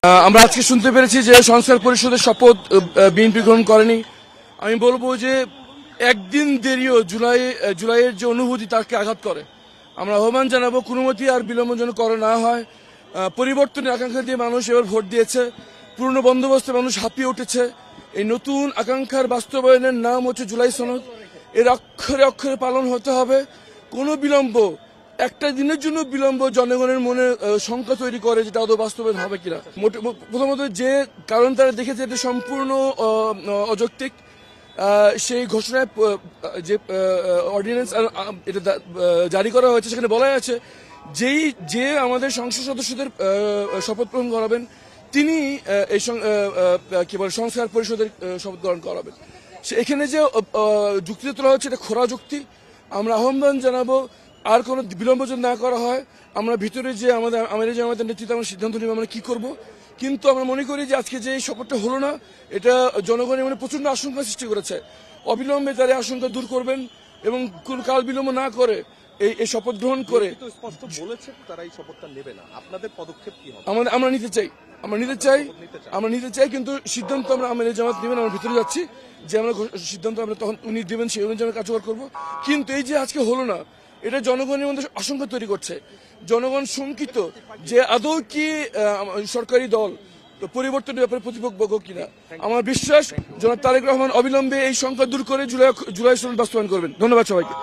আমরা আজকে শুনতে পেরেছি যে সংস্কার পরিষদের শপথ বিএনপি গ্রহণ করেনি। আমি বলবো যে একদিন দেরিও জুলাইয়ের যে অনুভূতি তাকে আঘাত করে। আমরা আহ্বান জানাবো কোনো মতেই আর বিলম্ব যেন করা না হয়। পরিবর্তনের আকাঙ্ক্ষা দিয়ে মানুষ এবার ভোট দিয়েছে, পুরনো বন্দোবস্তে মানুষ হাঁপিয়ে উঠেছে। এই নতুন আকাঙ্ক্ষার বাস্তবায়নের নাম হচ্ছে জুলাই সনদ। এর অক্ষরে অক্ষরে পালন হতে হবে। কোনো বিলম্ব, একটা দিনের জন্য বিলম্ব জনগণের মনে শঙ্কা তৈরি করে যেটা আদৌ বাস্তবায়ন হবে কিনা। প্রথমত যে কারণ তারা দেখেছে এটা সম্পূর্ণ অযৌক্তিক। সেই ঘোষণায় যে অর্ডিন্যান্স এটা জারি করা হয়েছে সেখানে বলা আছে যে আমাদের সংসদ সদস্যদের শপথ গ্রহণ করাবেন তিনি এই কি বলে সংস্কার পরিষদের শপথ গ্রহণ করাবেন। এখানে যে যুক্তিতে তোলা হচ্ছে এটা খোরা যুক্তি। আমরা আহ্বান জানাবো আর কোনো বিলম্ব যদি না করা হয়, আমরা ভিতরে যে আমাদের নেতৃত্বে আমরা সিদ্ধান্ত নিব আমরা কি করব। কিন্তু আমরা মনে করি যে আজকে যে এই শপথটা হলো না, এটা জনগণের মনে প্রচন্ড আশঙ্কা সৃষ্টি করেছে। অবিলম্বে তারা আশঙ্কা দূর করবেন এবং কোন কাল বিলম্ব না করে এই শপথ গ্রহণ করে স্পষ্ট বলেছে তারা এই শপথটা নেবে না। আপনাদের পদক্ষেপ কি হবে? আমরা নিতে চাই কিন্তু সিদ্ধান্ত আমরা আমিরে জামাত নেবেন। আমরা ভিতরে যাচ্ছি যে আমরা সিদ্ধান্ত আমরা তখন উনি দেবেন সেই অনুযায়ী কার্যকর করবো। কিন্তু এই যে আজকে হলো না, এটা জনগণের মধ্যে আশঙ্কা তৈরি করছে। জনগণ শঙ্কিত যে আদৌ কি সরকারি দল পরিবর্তনের ব্যাপারে প্রতিপক্ষ কিনা। আমার বিশ্বাস জনাব তারেক রহমান অবিলম্বে এই শঙ্কা দূর করে জুলাই সনদ বাস্তবায়ন করবেন। ধন্যবাদ সবাইকে।